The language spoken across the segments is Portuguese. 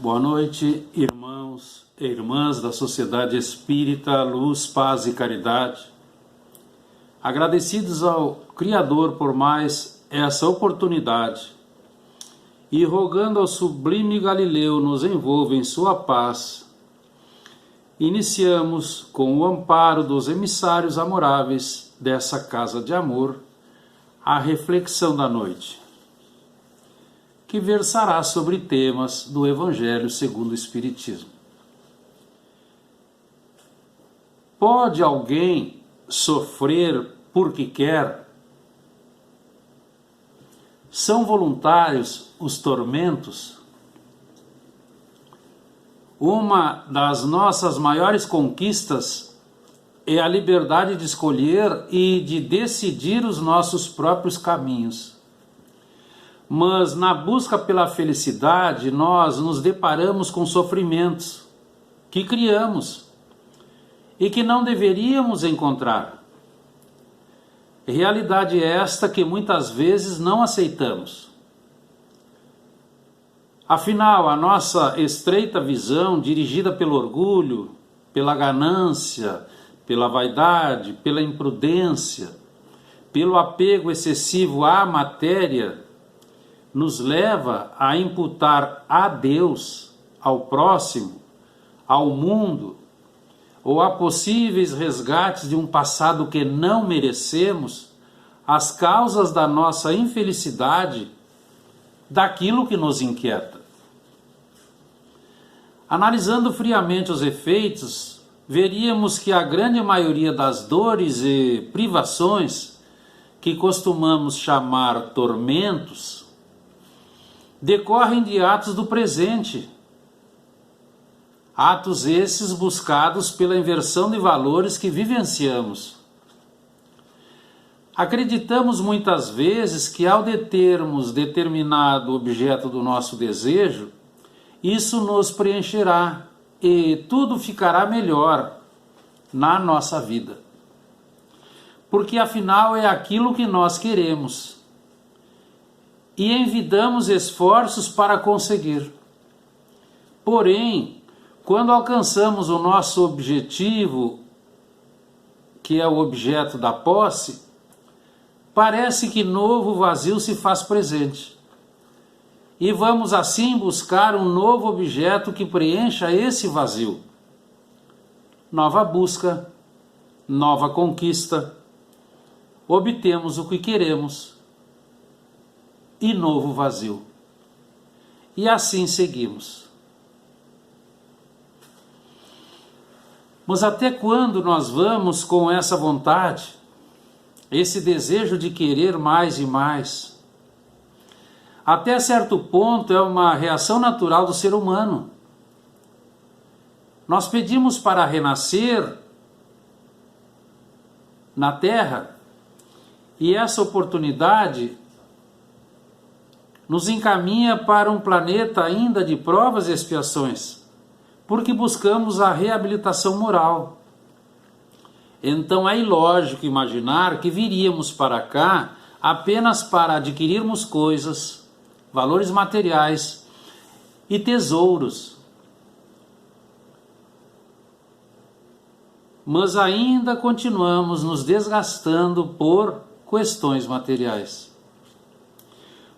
Boa noite, irmãos e irmãs da Sociedade Espírita Luz, Paz e Caridade. Agradecidos ao Criador por mais essa oportunidade e rogando ao sublime Galileu nos envolva em sua paz, iniciamos com o amparo dos emissários amoráveis dessa casa de amor a reflexão da noite, que versará sobre temas do Evangelho segundo o Espiritismo. Pode alguém sofrer porque quer? São voluntários os tormentos? Uma das nossas maiores conquistas é a liberdade de escolher e de decidir os nossos próprios caminhos. Mas na busca pela felicidade, nós nos deparamos com sofrimentos que criamos e que não deveríamos encontrar. Realidade esta que muitas vezes não aceitamos. Afinal, a nossa estreita visão, dirigida pelo orgulho, pela ganância, pela vaidade, pela imprudência, pelo apego excessivo à matéria, nos leva a imputar a Deus, ao próximo, ao mundo, ou a possíveis resgates de um passado que não merecemos, as causas da nossa infelicidade, daquilo que nos inquieta. Analisando friamente os efeitos, veríamos que a grande maioria das dores e privações, que costumamos chamar tormentos, decorrem de atos do presente. Atos esses buscados pela inversão de valores que vivenciamos. Acreditamos muitas vezes que ao determos determinado objeto do nosso desejo, isso nos preencherá e tudo ficará melhor na nossa vida. Porque afinal é aquilo que nós queremos e envidamos esforços para conseguir. Porém, quando alcançamos o nosso objetivo, que é o objeto da posse, parece que novo vazio se faz presente. E vamos assim buscar um novo objeto que preencha esse vazio. Nova busca, nova conquista, obtemos o que queremos e novo vazio. E assim seguimos. Mas até quando nós vamos com essa vontade, esse desejo de querer mais e mais? Até certo ponto é uma reação natural do ser humano. Nós pedimos para renascer na Terra e essa oportunidade nos encaminha para um planeta ainda de provas e expiações, porque buscamos a reabilitação moral. Então é ilógico imaginar que viríamos para cá apenas para adquirirmos coisas, valores materiais e tesouros. Mas ainda continuamos nos desgastando por questões materiais.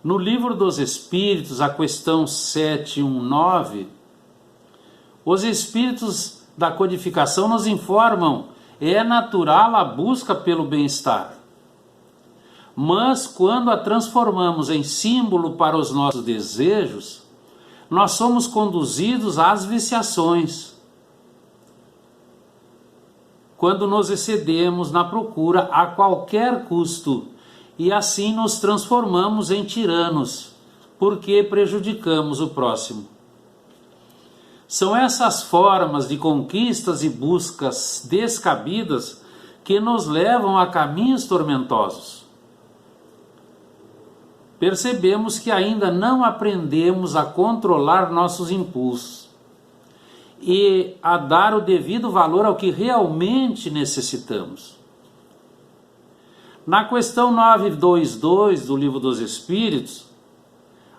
No Livro dos Espíritos, a questão 719, os Espíritos da codificação nos informam: é natural a busca pelo bem-estar. Mas quando a transformamos em símbolo para os nossos desejos, nós somos conduzidos às viciações. Quando nos excedemos na procura a qualquer custo, e assim nos transformamos em tiranos, porque prejudicamos o próximo. São essas formas de conquistas e buscas descabidas que nos levam a caminhos tormentosos. Percebemos que ainda não aprendemos a controlar nossos impulsos e a dar o devido valor ao que realmente necessitamos. Na questão 922 do Livro dos Espíritos,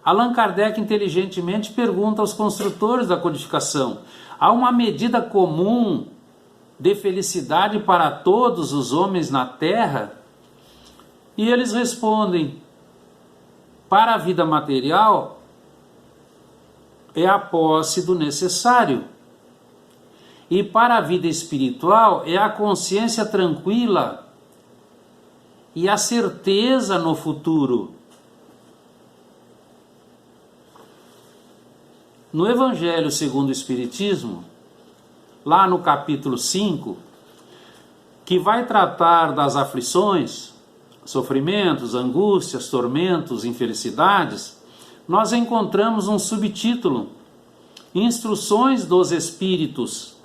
Allan Kardec inteligentemente pergunta aos construtores da codificação: há uma medida comum de felicidade para todos os homens na Terra? E eles respondem: para a vida material é a posse do necessário, e para a vida espiritual é a consciência tranquila e a certeza no futuro. No Evangelho segundo o Espiritismo, lá no capítulo 5, que vai tratar das aflições, sofrimentos, angústias, tormentos, infelicidades, nós encontramos um subtítulo: Instruções dos Espíritos,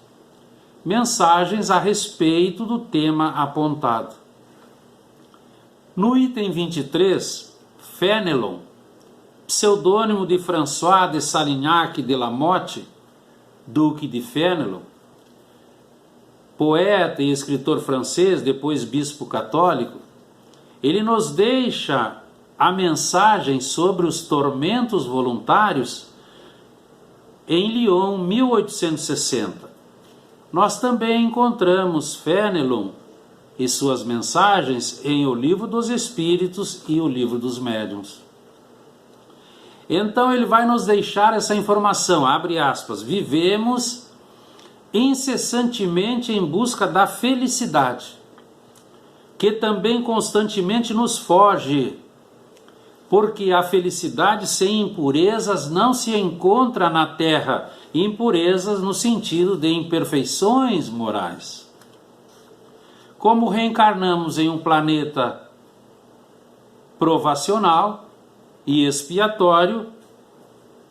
mensagens a respeito do tema apontado. No item 23, Fénelon, pseudônimo de François de Salignac de la Motte, Duque de Fénelon, poeta e escritor francês, depois bispo católico, ele nos deixa a mensagem sobre os tormentos voluntários em Lyon, 1860. Nós também encontramos Fénelon e suas mensagens em O Livro dos Espíritos e O Livro dos Médiuns. Então ele vai nos deixar essa informação, abre aspas: vivemos incessantemente em busca da felicidade, que também constantemente nos foge, porque a felicidade sem impurezas não se encontra na terra, impurezas no sentido de imperfeições morais. Como reencarnamos em um planeta provacional e expiatório,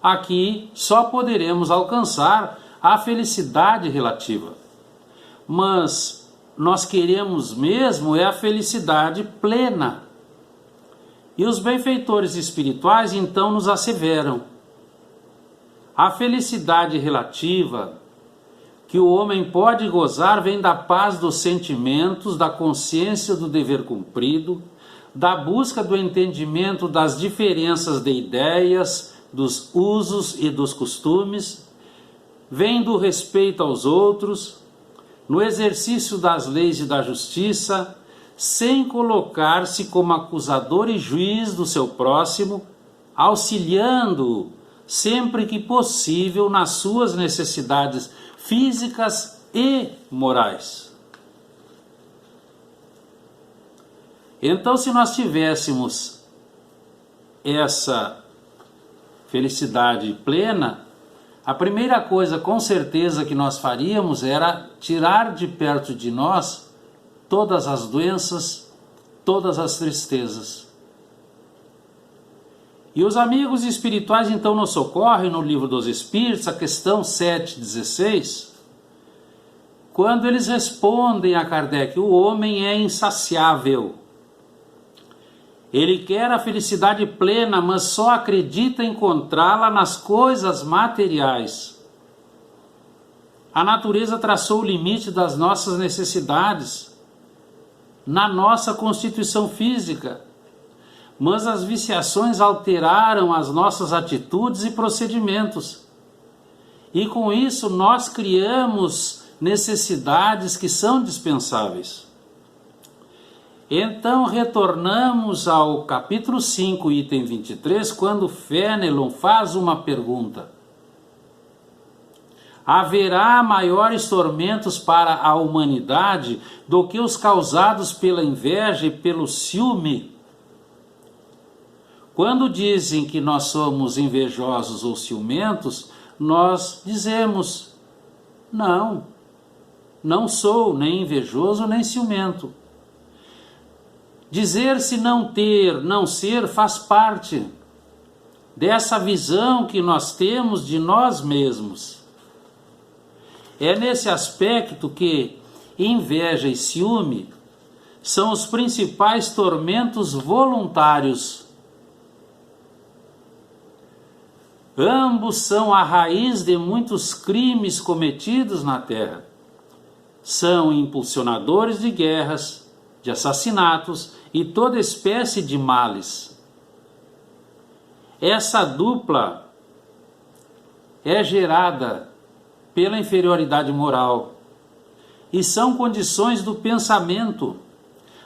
aqui só poderemos alcançar a felicidade relativa. Mas nós queremos mesmo é a felicidade plena. E os benfeitores espirituais então nos asseveram: a felicidade relativa que o homem pode gozar vem da paz dos sentimentos, da consciência do dever cumprido, da busca do entendimento das diferenças de ideias, dos usos e dos costumes, vem do respeito aos outros, no exercício das leis e da justiça, sem colocar-se como acusador e juiz do seu próximo, auxiliando-o sempre que possível nas suas necessidades físicas e morais. Então, se nós tivéssemos essa felicidade plena, a primeira coisa com certeza que nós faríamos era tirar de perto de nós todas as doenças, todas as tristezas. E os amigos espirituais então nos socorrem no Livro dos Espíritos, a questão 716, quando eles respondem a Kardec: o homem é insaciável. Ele quer a felicidade plena, mas só acredita encontrá-la nas coisas materiais. A natureza traçou o limite das nossas necessidades na nossa constituição física, mas as viciações alteraram as nossas atitudes e procedimentos. E com isso nós criamos necessidades que são dispensáveis. Então retornamos ao capítulo 5, item 23, quando Fénelon faz uma pergunta: haverá maiores tormentos para a humanidade do que os causados pela inveja e pelo ciúme? Quando dizem que nós somos invejosos ou ciumentos, nós dizemos: não, não sou nem invejoso nem ciumento. Dizer-se não ter, não ser, faz parte dessa visão que nós temos de nós mesmos. É nesse aspecto que inveja e ciúme são os principais tormentos voluntários. Ambos são a raiz de muitos crimes cometidos na Terra. São impulsionadores de guerras, de assassinatos e toda espécie de males. Essa dupla é gerada pela inferioridade moral e são condições do pensamento,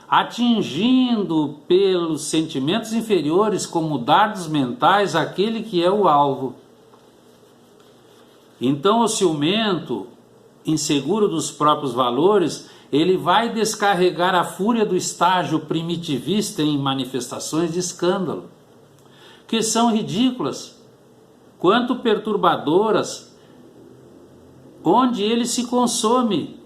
atingindo pelos sentimentos inferiores como dardos mentais aquele que é o alvo. Então o ciumento, inseguro dos próprios valores, ele vai descarregar a fúria do estágio primitivista em manifestações de escândalo, que são ridículas, quanto perturbadoras, onde ele se consome,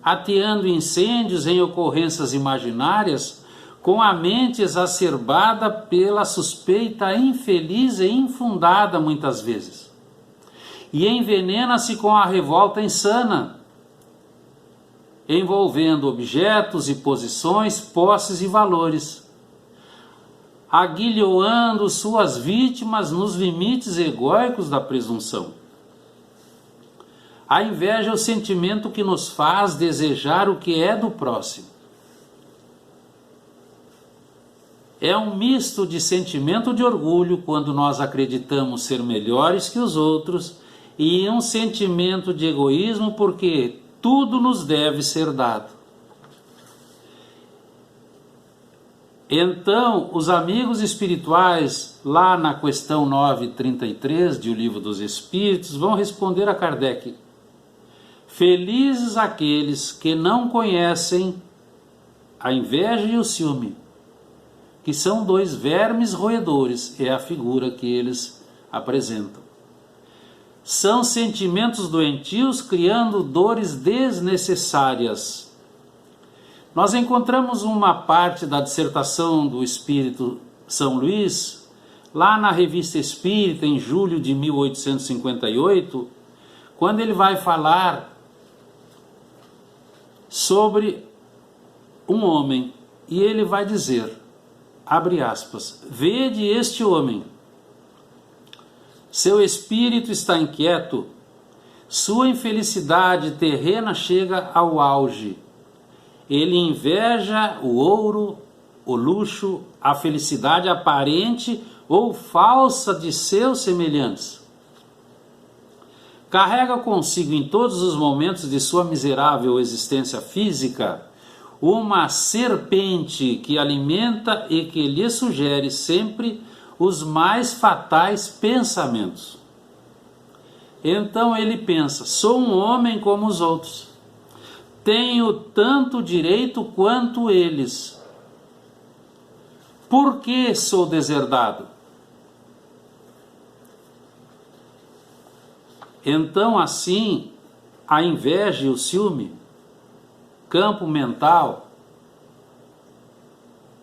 ateando incêndios em ocorrências imaginárias, com a mente exacerbada pela suspeita infeliz e infundada muitas vezes, e envenena-se com a revolta insana, envolvendo objetos e posições, posses e valores, aguilhoando suas vítimas nos limites egóicos da presunção. A inveja é o sentimento que nos faz desejar o que é do próximo. É um misto de sentimento de orgulho, quando nós acreditamos ser melhores que os outros, e um sentimento de egoísmo, porque tudo nos deve ser dado. Então, os amigos espirituais, lá na questão 933 de O Livro dos Espíritos, vão responder a Kardec: felizes aqueles que não conhecem a inveja e o ciúme, que são dois vermes roedores, é a figura que eles apresentam. São sentimentos doentios criando dores desnecessárias. Nós encontramos uma parte da dissertação do Espírito São Luís, lá na Revista Espírita, em julho de 1858, quando ele vai falar sobre um homem, e ele vai dizer, abre aspas, vede este homem, seu espírito está inquieto, sua infelicidade terrena chega ao auge, ele inveja o ouro, o luxo, a felicidade aparente ou falsa de seus semelhantes. Carrega consigo em todos os momentos de sua miserável existência física uma serpente que alimenta e que lhe sugere sempre os mais fatais pensamentos. Então ele pensa, sou um homem como os outros, tenho tanto direito quanto eles. Por que sou deserdado? Então assim, a inveja e o ciúme, campo mental,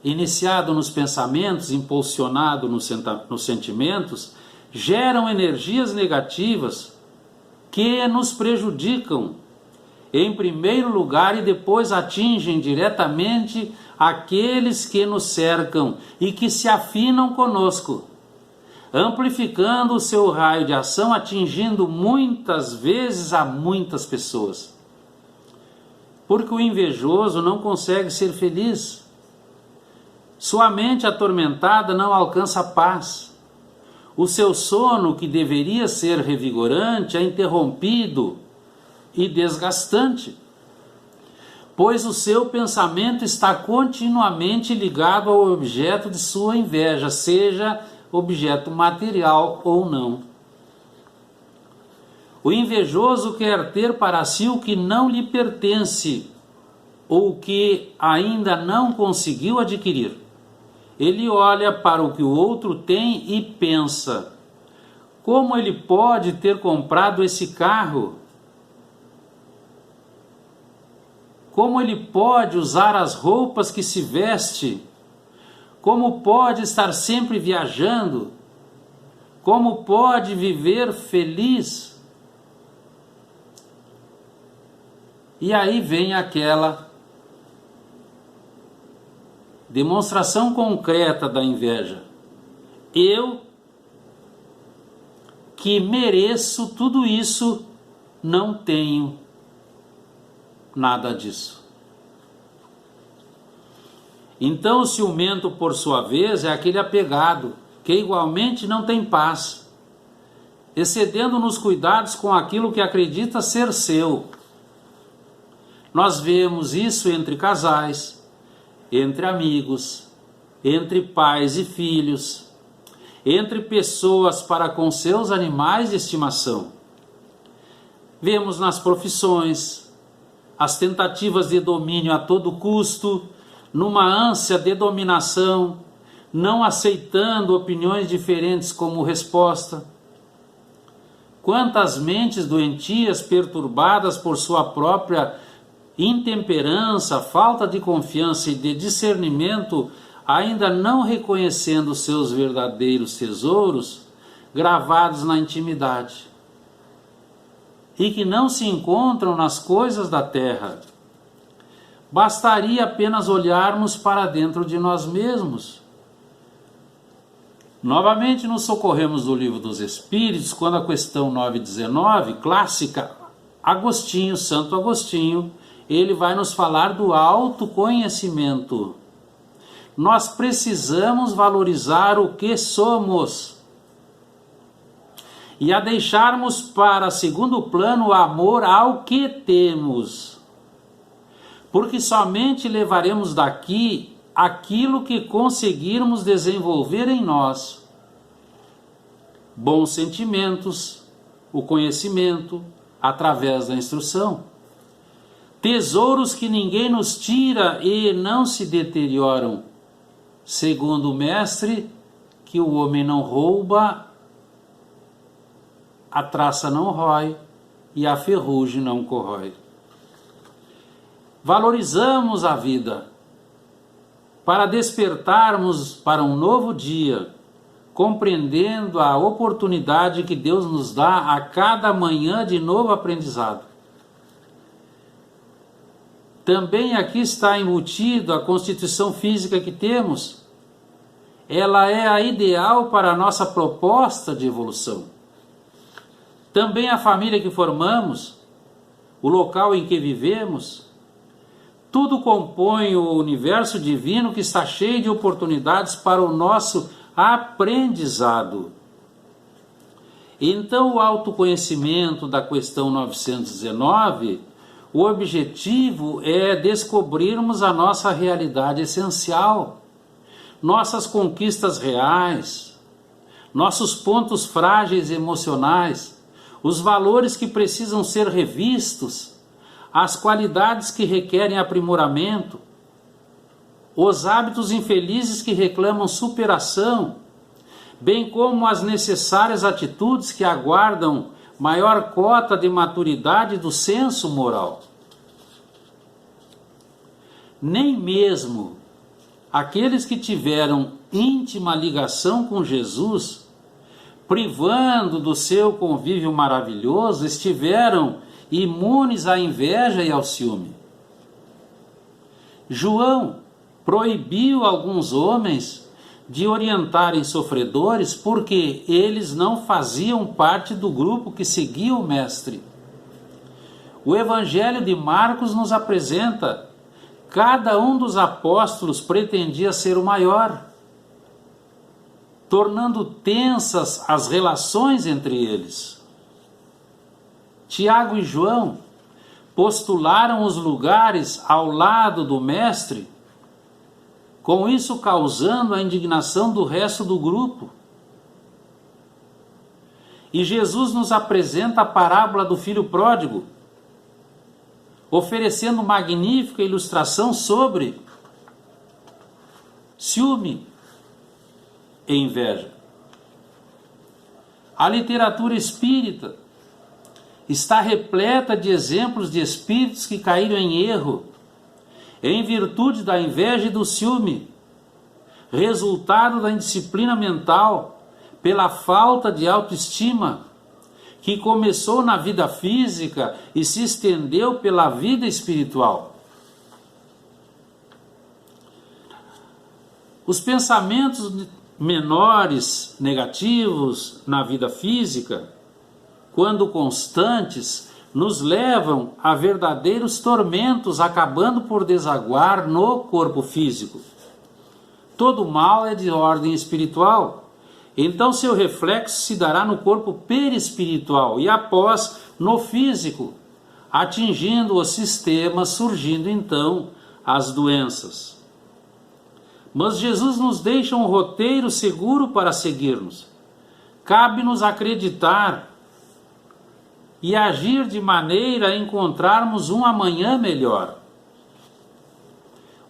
iniciado nos pensamentos, impulsionado nos sentimentos, geram energias negativas que nos prejudicam, em primeiro lugar, e depois atingem diretamente aqueles que nos cercam e que se afinam conosco, amplificando o seu raio de ação, atingindo muitas vezes a muitas pessoas. Porque o invejoso não consegue ser feliz. Sua mente atormentada não alcança paz. O seu sono, que deveria ser revigorante, é interrompido e desgastante, pois o seu pensamento está continuamente ligado ao objeto de sua inveja, seja objeto material ou não. O invejoso quer ter para si o que não lhe pertence, ou que ainda não conseguiu adquirir. Ele olha para o que o outro tem e pensa, como ele pode ter comprado esse carro? Como ele pode usar as roupas que se veste? Como pode estar sempre viajando? Como pode viver feliz? E aí vem aquela demonstração concreta da inveja. Eu, que mereço tudo isso, não tenho nada disso. Então o ciumento, por sua vez, é aquele apegado que igualmente não tem paz, excedendo nos cuidados com aquilo que acredita ser seu. Nós vemos isso entre casais, entre amigos, entre pais e filhos, entre pessoas para com seus animais de estimação. Vemos nas profissões as tentativas de domínio a todo custo, numa ânsia de dominação, não aceitando opiniões diferentes como resposta. Quantas mentes doentias perturbadas por sua própria intemperança, falta de confiança e de discernimento, ainda não reconhecendo seus verdadeiros tesouros gravados na intimidade, e que não se encontram nas coisas da terra. Bastaria apenas olharmos para dentro de nós mesmos. Novamente nos socorremos do Livro dos Espíritos, quando a questão 919, clássica, Agostinho, Santo Agostinho, ele vai nos falar do autoconhecimento. Nós precisamos valorizar o que somos e a deixarmos para segundo plano o amor ao que temos, porque somente levaremos daqui aquilo que conseguirmos desenvolver em nós: bons sentimentos, o conhecimento através da instrução, tesouros que ninguém nos tira e não se deterioram, segundo o mestre, que o homem não rouba, a traça não rói e a ferrugem não corrói. Valorizamos a vida para despertarmos para um novo dia, compreendendo a oportunidade que Deus nos dá a cada manhã de novo aprendizado. Também aqui está embutido a constituição física que temos. Ela é a ideal para a nossa proposta de evolução. Também a família que formamos, o local em que vivemos, tudo compõe o universo divino que está cheio de oportunidades para o nosso aprendizado. Então, o autoconhecimento da questão 919, o objetivo é descobrirmos a nossa realidade essencial, nossas conquistas reais, nossos pontos frágeis emocionais, os valores que precisam ser revistos, as qualidades que requerem aprimoramento, os hábitos infelizes que reclamam superação, bem como as necessárias atitudes que aguardam maior cota de maturidade do senso moral. Nem mesmo aqueles que tiveram íntima ligação com Jesus, privando do seu convívio maravilhoso, estiveram imunes à inveja e ao ciúme. João proibiu alguns homens de orientarem sofredores porque eles não faziam parte do grupo que seguia o Mestre. O Evangelho de Marcos nos apresenta: cada um dos apóstolos pretendia ser o maior, tornando tensas as relações entre eles. Tiago e João postularam os lugares ao lado do Mestre, com isso causando a indignação do resto do grupo. E Jesus nos apresenta a parábola do filho pródigo, oferecendo magnífica ilustração sobre ciúme e inveja. A literatura espírita está repleta de exemplos de espíritos que caíram em erro em virtude da inveja e do ciúme, resultado da indisciplina mental, pela falta de autoestima, que começou na vida física e se estendeu pela vida espiritual. Os pensamentos menores, negativos na vida física, quando constantes, nos levam a verdadeiros tormentos, acabando por desaguar no corpo físico. Todo mal é de ordem espiritual Então seu reflexo se dará no corpo perispiritual e após no físico, atingindo o sistema, surgindo então as doenças. Mas Jesus nos deixa um roteiro seguro para seguirmos. Cabe-nos acreditar e agir de maneira a encontrarmos um amanhã melhor.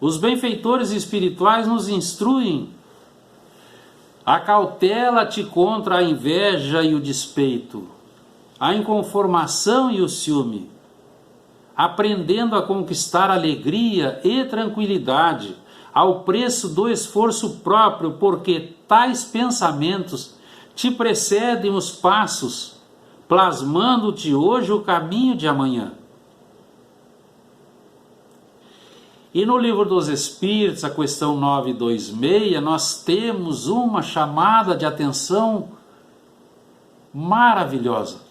Os benfeitores espirituais nos instruem: acautela-te contra a inveja e o despeito, a inconformação e o ciúme, aprendendo a conquistar alegria e tranquilidade ao preço do esforço próprio, porque tais pensamentos te precedem os passos, plasmando-te hoje o caminho de amanhã. E no Livro dos Espíritos, a questão 926, nós temos uma chamada de atenção maravilhosa.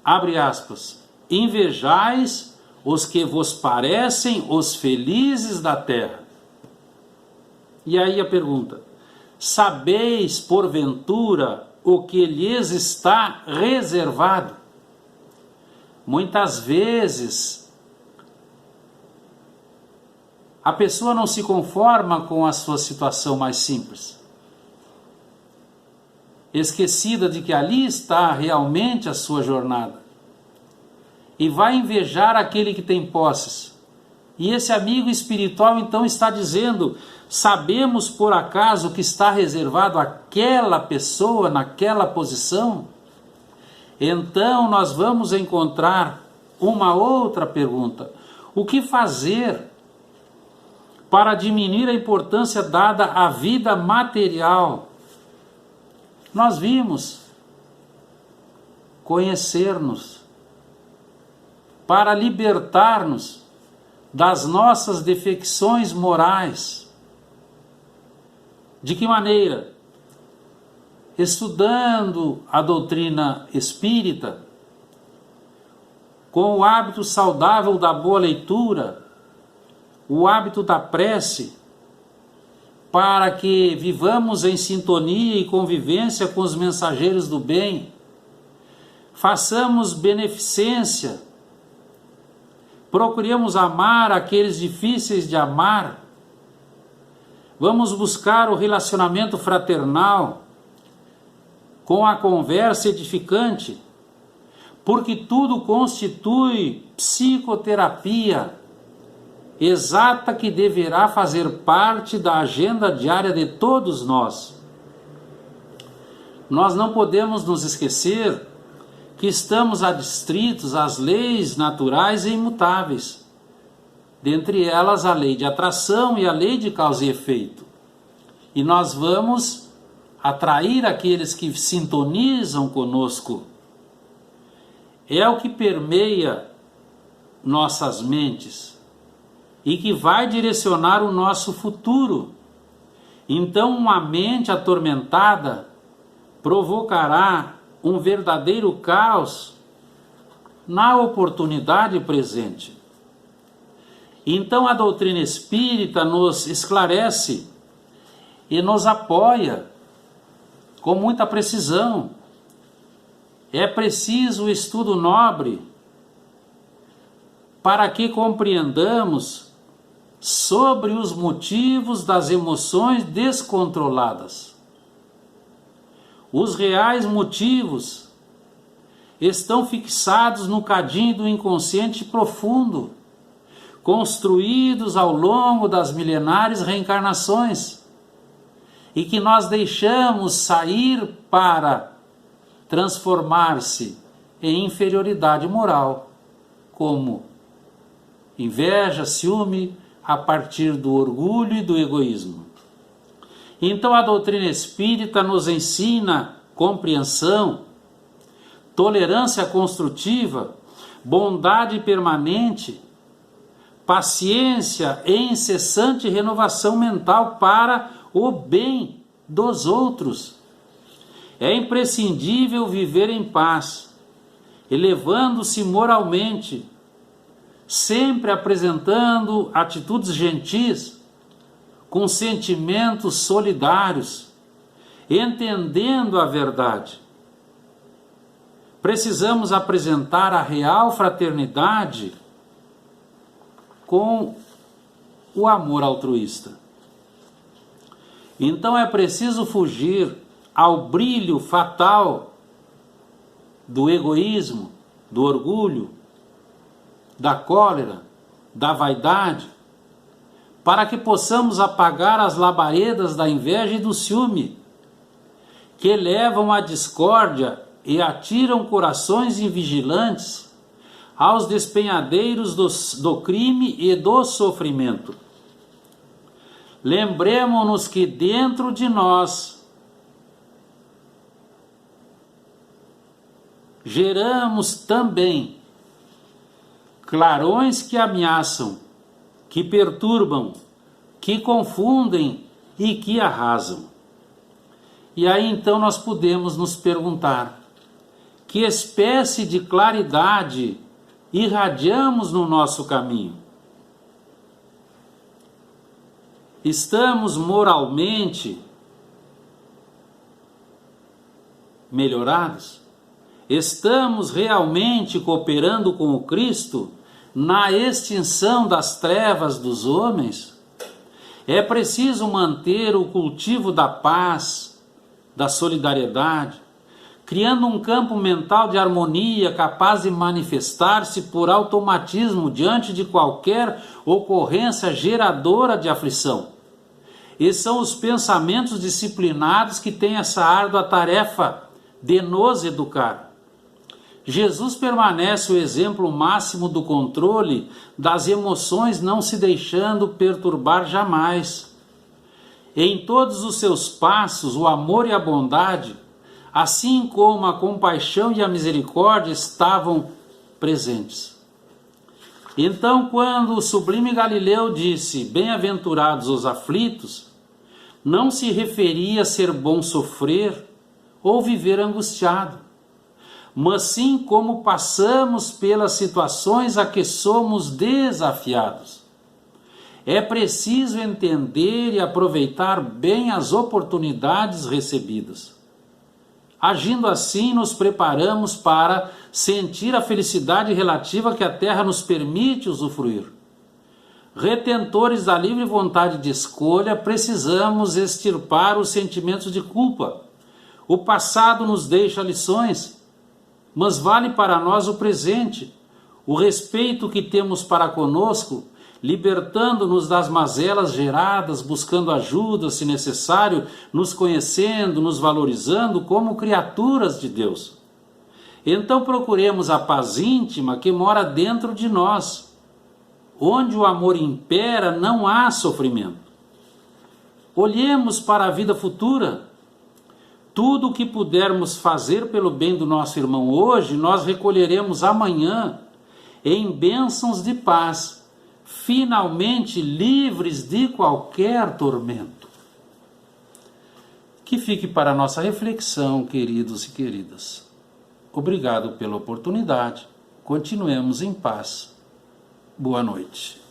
Abre aspas. Invejais os que vos parecem os felizes da terra. E aí a pergunta: sabeis porventura o que lhes está reservado? Muitas vezes a pessoa não se conforma com a sua situação mais simples, esquecida de que ali está realmente a sua jornada, e vai invejar aquele que tem posses. E esse amigo espiritual então está dizendo: sabemos por acaso que está reservado àquela pessoa naquela posição? Então nós vamos encontrar uma outra pergunta: o que fazer para diminuir a importância dada à vida material? Nós vimos conhecer-nos para libertar-nos das nossas defecções morais. De que maneira? Estudando a doutrina espírita, com o hábito saudável da boa leitura, o hábito da prece, para que vivamos em sintonia e convivência com os mensageiros do bem, façamos beneficência, procuremos amar aqueles difíceis de amar, vamos buscar o relacionamento fraternal, com a conversa edificante, porque tudo constitui psicoterapia exata que deverá fazer parte da agenda diária de todos nós. Nós não podemos nos esquecer que estamos adstritos às leis naturais e imutáveis, dentre elas a lei de atração e a lei de causa e efeito. E nós vamos atrair aqueles que sintonizam conosco. É o que permeia nossas mentes e que vai direcionar o nosso futuro. Então, uma mente atormentada provocará um verdadeiro caos na oportunidade presente. Então, a doutrina espírita nos esclarece e nos apoia com muita precisão. É preciso o estudo nobre para que compreendamos sobre os motivos das emoções descontroladas. Os reais motivos estão fixados no cadinho do inconsciente profundo, construídos ao longo das milenares reencarnações, e que nós deixamos sair para transformar-se em inferioridade moral, como inveja, ciúme, a partir do orgulho e do egoísmo. Então a doutrina espírita nos ensina compreensão, tolerância construtiva, bondade permanente, paciência e incessante renovação mental para o bem dos outros. É imprescindível viver em paz, elevando-se moralmente, sempre apresentando atitudes gentis, com sentimentos solidários, entendendo a verdade. Precisamos apresentar a real fraternidade com o amor altruísta. Então é preciso fugir ao brilho fatal do egoísmo, do orgulho, da cólera, da vaidade, para que possamos apagar as labaredas da inveja e do ciúme, que levam à discórdia e atiram corações invigilantes aos despenhadeiros do crime e do sofrimento. Lembremos-nos que dentro de nós geramos também clarões que ameaçam, que perturbam, que confundem e que arrasam. E aí então nós podemos nos perguntar: que espécie de claridade irradiamos no nosso caminho? Estamos moralmente melhorados? Estamos realmente cooperando com o Cristo na extinção das trevas dos homens? É preciso manter o cultivo da paz, da solidariedade, criando um campo mental de harmonia capaz de manifestar-se por automatismo diante de qualquer ocorrência geradora de aflição. E são os pensamentos disciplinados que têm essa árdua tarefa de nos educar. Jesus permanece o exemplo máximo do controle das emoções, não se deixando perturbar jamais. Em todos os seus passos, o amor e a bondade, assim como a compaixão e a misericórdia, estavam presentes. Então, quando o sublime Galileu disse: bem-aventurados os aflitos, não se referia a ser bom sofrer ou viver angustiado, mas sim como passamos pelas situações a que somos desafiados. É preciso entender e aproveitar bem as oportunidades recebidas. Agindo assim, nos preparamos para sentir a felicidade relativa que a terra nos permite usufruir. Retentores da livre vontade de escolha, precisamos extirpar os sentimentos de culpa. O passado nos deixa lições, mas vale para nós o presente, o respeito que temos para conosco, libertando-nos das mazelas geradas, buscando ajuda, se necessário, nos conhecendo, nos valorizando como criaturas de Deus. Então procuremos a paz íntima que mora dentro de nós. Onde o amor impera, não há sofrimento. Olhemos para a vida futura. Tudo o que pudermos fazer pelo bem do nosso irmão hoje, nós recolheremos amanhã em bênçãos de paz, finalmente livres de qualquer tormento. Que fique para a nossa reflexão, queridos e queridas. Obrigado pela oportunidade. Continuemos em paz. Boa noite.